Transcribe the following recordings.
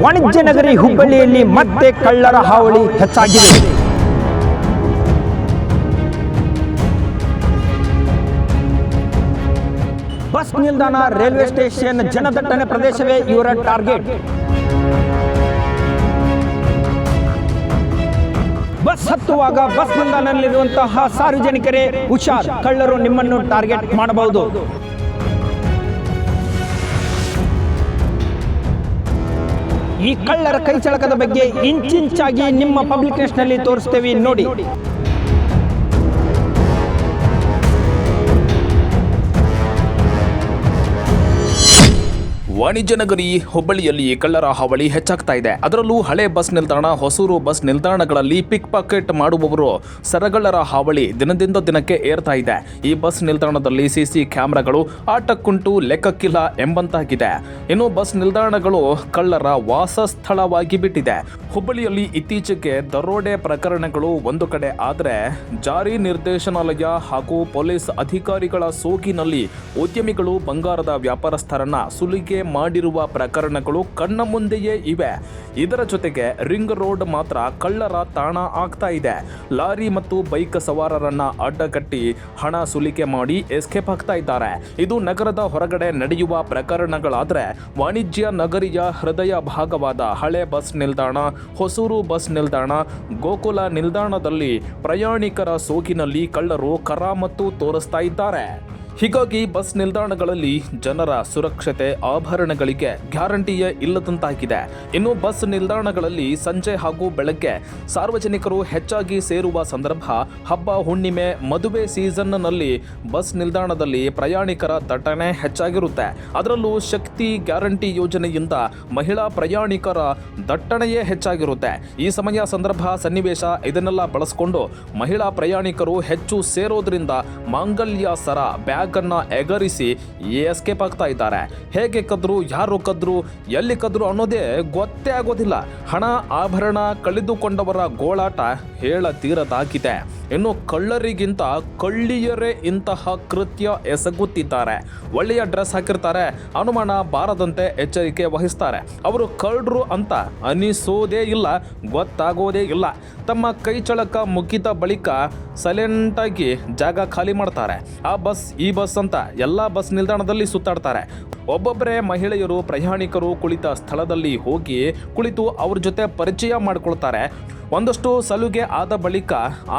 ವಾಣಿಜ್ಯ ನಗರಿ ಹುಬ್ಬಳ್ಳಿಯಲ್ಲಿ ಮತ್ತೆ ಕಳ್ಳರ ಹಾವಳಿ ಹೆಚ್ಚಾಗಿದೆ. ಬಸ್ ನಿಲ್ದಾಣ, ರೈಲ್ವೆ ಸ್ಟೇಷನ್, ಜನದಟ್ಟಣೆ ಪ್ರದೇಶವೇ ಇವರ ಟಾರ್ಗೆಟ್. ಬಸ್ ಹತ್ತುವಾಗ ಬಸ್ ನಿಲ್ದಾಣದಲ್ಲಿರುವಂತಹ ಸಾರ್ವಜನಿಕರೇ ಹುಷಾರ್, ಕಳ್ಳರು ನಿಮ್ಮನ್ನು ಟಾರ್ಗೆಟ್ ಮಾಡಬಹುದು. ಈ ಕಳ್ಳರ ಕೈಚಳಕದ ಬಗ್ಗೆ ಇಂಚಿಂಚಾಗಿ ನಿಮ್ಮ ಪಬ್ಲಿಕ್ ನ್ಯೂಸ್ನಲ್ಲಿ ತೋರಿಸ್ತೇವೆ ನೋಡಿ. ವಾಣಿಜ್ಯ ನಗರಿ ಹುಬ್ಬಳ್ಳಿಯಲ್ಲಿ ಕಳ್ಳರ ಹಾವಳಿ ಹೆಚ್ಚಾಗ್ತಾ ಇದೆ. ಅದರಲ್ಲೂ ಹಳೆ ಬಸ್ ನಿಲ್ದಾಣ, ಹೊಸೂರು ಬಸ್ ನಿಲ್ದಾಣಗಳಲ್ಲಿ ಪಿಕ್ ಪಾಕೆಟ್ ಮಾಡುವವರು ಸರಗಳ್ಳರ ಹಾವಳಿ ದಿನದಿಂದ ದಿನಕ್ಕೆ ಏರ್ತಾ ಇದೆ. ಈ ಬಸ್ ನಿಲ್ದಾಣದಲ್ಲಿ ಸಿಸಿ ಕ್ಯಾಮೆರಾಗಳು ಆಟಕ್ಕುಂಟು ಲೆಕ್ಕಕ್ಕಿಲ್ಲ ಎಂಬಂತಾಗಿದೆ. ಇನ್ನು ಬಸ್ ನಿಲ್ದಾಣಗಳು ಕಳ್ಳರ ವಾಸಸ್ಥಳವಾಗಿ ಬಿಟ್ಟಿದೆ. ಹುಬ್ಬಳ್ಳಿಯಲ್ಲಿ ಇತ್ತೀಚೆಗೆ ದರೋಡೆ ಪ್ರಕರಣಗಳು ಒಂದು ಕಡೆ ಆದರೆ, ಜಾರಿ ನಿರ್ದೇಶನಾಲಯ ಹಾಗೂ ಪೊಲೀಸ್ ಅಧಿಕಾರಿಗಳ ಸೋಗಿನಲ್ಲಿ ಉದ್ಯಮಿಗಳು ಬಂಗಾರದ ವ್ಯಾಪಾರಸ್ಥರನ್ನ ಸುಲಿಗೆ ಮಾಡಿರುವ ಪ್ರಕರಣಗಳು ಕಣ್ಣ ಮುಂದೆಯೇ ಇವೆ. ಇದರ ಜೊತೆಗೆ ರಿಂಗ್ ರೋಡ್ ಮಾತ್ರ ಕಳ್ಳರ ತಾಣ ಆಗ್ತಾ ಇದೆ. ಲಾರಿ ಮತ್ತು ಬೈಕ್ ಸವಾರರನ್ನ ಅಡ್ಡಗಟ್ಟಿ ಹಣ ಸುಲಿಕೆ ಮಾಡಿ ಎಸ್ಕೇಪ್ ಆಗ್ತಾ ಇದ್ದಾರೆ. ಇದು ನಗರದ ಹೊರಗಡೆ ನಡೆಯುವ ಪ್ರಕರಣಗಳಾದ್ರೆ, ವಾಣಿಜ್ಯ ನಗರಿಯ ಹೃದಯ ಭಾಗವಾದ ಹಳೆ ಬಸ್ ನಿಲ್ದಾಣ, ಹೊಸೂರು ಬಸ್ ನಿಲ್ದಾಣ, ಗೋಕುಲ ನಿಲ್ದಾಣದಲ್ಲಿ ಪ್ರಯಾಣಿಕರ ಸೋಗಿನಲ್ಲಿ ಕಳ್ಳರು ಕರಾಮತ್ತು ತೋರಿಸ್ತಾ ಇದ್ದಾರೆ. ಹೀಗಾಗಿ ಬಸ್ ನಿಲ್ದಾಣಗಳಲ್ಲಿ ಜನರ ಸುರಕ್ಷತೆ, ಆಭರಣಗಳಿಗೆ ಗ್ಯಾರಂಟಿಯೇ ಇಲ್ಲದಂತಾಗಿದೆ. ಇನ್ನು ಬಸ್ ನಿಲ್ದಾಣಗಳಲ್ಲಿ ಸಂಜೆ ಹಾಗೂ ಬೆಳಗ್ಗೆ ಸಾರ್ವಜನಿಕರು ಹೆಚ್ಚಾಗಿ ಸೇರುವ ಸಂದರ್ಭ, ಹಬ್ಬ, ಹುಣ್ಣಿಮೆ, ಮದುವೆ ಸೀಸನ್ನಲ್ಲಿ ಬಸ್ ನಿಲ್ದಾಣದಲ್ಲಿ ಪ್ರಯಾಣಿಕರ ದಟ್ಟಣೆ ಹೆಚ್ಚಾಗಿರುತ್ತೆ. ಅದರಲ್ಲೂ ಶಕ್ತಿ ಗ್ಯಾರಂಟಿ ಯೋಜನೆಯಿಂದ ಮಹಿಳಾ ಪ್ರಯಾಣಿಕರ ದಟ್ಟಣೆಯೇ ಹೆಚ್ಚಾಗಿರುತ್ತೆ. ಈ ಸಮಯ, ಸಂದರ್ಭ, ಸನ್ನಿವೇಶ ಇದನ್ನೆಲ್ಲ ಬಳಸಿಕೊಂಡು ಮಹಿಳಾ ಪ್ರಯಾಣಿಕರು ಹೆಚ್ಚು ಸೇರೋದ್ರಿಂದ ಮಾಂಗಲ್ಯ ಸರ, ಬ್ಯಾಗ್ ಅನ್ನ ಎಗರಿಸಿ ಎಸ್ಕೇಪ್ ಆಗ್ತಾ ಇದ್ದಾರೆ. ಹೇಗೆ ಕದ್ರು, ಯಾರು ಕದ್ರು, ಎಲ್ಲಿ ಕದ್ರು ಅನ್ನೋದೇ ಗೊತ್ತೇ ಆಗೋದಿಲ್ಲ. ಹಣ, ಆಭರಣ ಕಳೆದುಕೊಂಡವರ ಗೋಳಾಟ ಹೇಳತೀರದಾಗಿದೆ. ಇನ್ನು ಕಳ್ಳರಿಗಿಂತ ಕಳ್ಳಿಯರೇ ಇಂತಹ ಕೃತ್ಯ ಎಸಗುತ್ತಿದ್ದಾರೆ. ಒಳ್ಳೆಯ ಡ್ರೆಸ್ ಹಾಕಿರ್ತಾರೆ, ಅನುಮಾನ ಬಾರದಂತೆ ಎಚ್ಚರಿಕೆ ವಹಿಸ್ತಾರೆ. ಅವರು ಕಳ್ಳರು ಅಂತ ಅನಿಸೋದೇ ಇಲ್ಲ, ಗೊತ್ತಾಗೋದೇ ಇಲ್ಲ. ತಮ್ಮ ಕೈಚಳಕ ಮುಗಿದ ಬಳಿಕ ಸೈಲೆಂಟಾಗಿ ಜಾಗ ಖಾಲಿ ಮಾಡ್ತಾರೆ. ಆ ಬಸ್, ಈ ಬಸ್ ಅಂತ ಎಲ್ಲ ಬಸ್ ನಿಲ್ದಾಣದಲ್ಲಿ ಸುತ್ತಾಡ್ತಾರೆ. ಒಬ್ಬೊಬ್ಬರೇ ಮಹಿಳೆಯರು ಪ್ರಯಾಣಿಕರು ಕುಳಿತ ಸ್ಥಳದಲ್ಲಿ ಹೋಗಿ ಕುಳಿತು ಅವ್ರ ಜೊತೆ ಪರಿಚಯ ಮಾಡಿಕೊಳ್ತಾರೆ. ಒಂದಷ್ಟು ಸಲುಗೆ ಆದ ಬಳಿಕ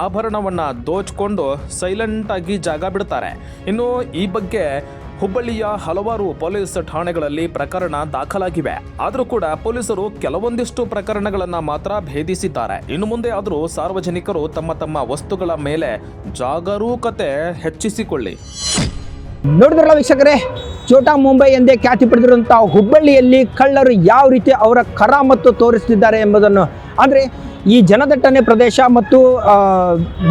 ಆಭರಣವನ್ನ ದೋಚ್ಕೊಂಡು ಸೈಲೆಂಟ್ ಆಗಿ ಜಾಗ ಬಿಡ್ತಾರೆ. ಇನ್ನು ಈ ಬಗ್ಗೆ ಹುಬ್ಬಳ್ಳಿಯ ಹಲವಾರು ಪೊಲೀಸ್ ಠಾಣೆಗಳಲ್ಲಿ ಪ್ರಕರಣ ದಾಖಲಾಗಿವೆ. ಆದರೂ ಕೂಡ ಪೊಲೀಸರು ಕೆಲವೊಂದಿಷ್ಟು ಪ್ರಕರಣಗಳನ್ನು ಮಾತ್ರ ಭೇದಿಸಿದ್ದಾರೆ. ಇನ್ನು ಮುಂದೆ ಆದರೂ ಸಾರ್ವಜನಿಕರು ತಮ್ಮ ತಮ್ಮ ವಸ್ತುಗಳ ಮೇಲೆ ಜಾಗರೂಕತೆ ಹೆಚ್ಚಿಸಿಕೊಳ್ಳಿ. ನೋಡಿದ್ರಲ್ಲ ವೀಕ್ಷಕರೇ, ಛೋಟಾ ಮುಂಬೈ ಎಂದೇ ಖ್ಯಾತಿ ಪಡೆದಿರುವಂತಹ ಹುಬ್ಬಳ್ಳಿಯಲ್ಲಿ ಕಳ್ಳರು ಯಾವ ರೀತಿ ಅವರ ಕರಾಮತ್ತು ತೋರಿಸ್ತಿದ್ದಾರೆ ಎಂಬುದನ್ನು, ಅಂದರೆ ಈ ಜನದಟ್ಟಣೆ ಪ್ರದೇಶ ಮತ್ತು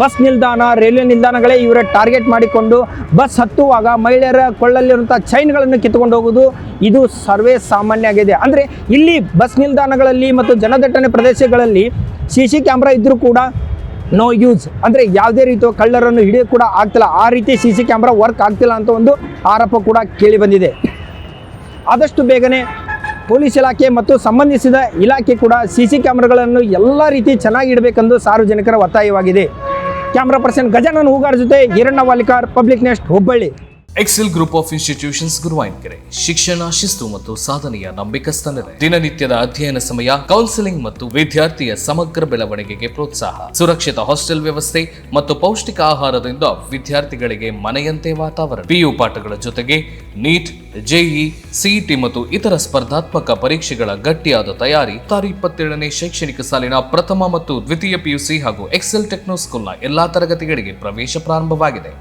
ಬಸ್ ನಿಲ್ದಾಣ, ರೈಲ್ವೆ ನಿಲ್ದಾಣಗಳೇ ಇವರ ಟಾರ್ಗೆಟ್ ಮಾಡಿಕೊಂಡು ಬಸ್ ಹತ್ತುವಾಗ ಮಹಿಳೆಯರ ಕೊಳ್ಳಲ್ಲಿರುವಂಥ ಚೈನ್ಗಳನ್ನು ಕಿತ್ತುಕೊಂಡು ಹೋಗುವುದು ಇದು ಸರ್ವೇ ಸಾಮಾನ್ಯ ಆಗಿದೆ. ಅಂದರೆ ಇಲ್ಲಿ ಬಸ್ ನಿಲ್ದಾಣಗಳಲ್ಲಿ ಮತ್ತು ಜನದಟ್ಟಣೆ ಪ್ರದೇಶಗಳಲ್ಲಿ CC ಕ್ಯಾಮ್ರಾ ಇದ್ದರೂ ಕೂಡ ನೋ ಯೂಸ್, ಅಂದರೆ ಯಾವುದೇ ರೀತಿಯ ಕಳ್ಳರನ್ನು ಹಿಡಿಯೋದು ಕೂಡ ಆಗ್ತಿಲ್ಲ. ಆ ರೀತಿ CC ಕ್ಯಾಮ್ರಾ ವರ್ಕ್ ಆಗ್ತಿಲ್ಲ ಅಂತ ಒಂದು ಆರೋಪ ಕೂಡ ಕೇಳಿ ಬಂದಿದೆ. ಆದಷ್ಟು ಬೇಗನೆ ಪೊಲೀಸ್ ಇಲಾಖೆ ಮತ್ತು ಸಂಬಂಧಿಸಿದ ಇಲಾಖೆ ಕೂಡ CC ಕ್ಯಾಮ್ರಾಗಳನ್ನು ಎಲ್ಲ ರೀತಿ ಚೆನ್ನಾಗಿ ಇಡಬೇಕೆಂದು ಸಾರ್ವಜನಿಕರ ಒತ್ತಾಯವಾಗಿದೆ. ಕ್ಯಾಮ್ರಾ ಪರ್ಸನ್ ಗಜಾನನ್ ಹೂಗಾರ್ ಜೊತೆ Hiranna Valikar, public nest, Hubballi. Excel group of institutions Guruvayur. ಶಿಕ್ಷಣ, ಶಿಸ್ತು ಮತ್ತು ಸಾಧನೆಯ ನಂಬಿಕಸ್ಥಾನವಿದೆ. ದಿನನಿತ್ಯದ ಅಧ್ಯಯನ ಸಮಯ, ಕೌನ್ಸಿಲಿಂಗ್ ಮತ್ತು ವಿದ್ಯಾರ್ಥಿಯ ಸಮಗ್ರ ಬೆಳವಣಿಗೆಗೆ ಪ್ರೋತ್ಸಾಹ, ಸುರಕ್ಷಿತ ಹಾಸ್ಟೆಲ್ ವ್ಯವಸ್ಥೆ ಮತ್ತು ಪೌಷ್ಟಿಕ ಆಹಾರದಿಂದ ವಿದ್ಯಾರ್ಥಿಗಳಿಗೆ ಮನೆಯಂತೆ ವಾತಾವರಣ. PU ಪಾಠಗಳ ಜೊತೆಗೆ ನೀಟ್, JEE, CET ಮತ್ತು ಇತರ ಸ್ಪರ್ಧಾತ್ಮಕ ಪರೀಕ್ಷೆಗಳ ಗಟ್ಟಿಯಾದ ತಯಾರಿ. 27ನೇ ಶೈಕ್ಷಣಿಕ ಸಾಲಿನ ಪ್ರಥಮ ಮತ್ತು ದ್ವಿತೀಯ PUC ಹಾಗೂ ಎಕ್ಸೆಲ್ ಟೆಕ್ನೋ ಸ್ಕೂಲ್ನ ಎಲ್ಲಾ ತರಗತಿಗಳಿಗೆ ಪ್ರವೇಶ ಪ್ರಾರಂಭವಾಗಿದೆ.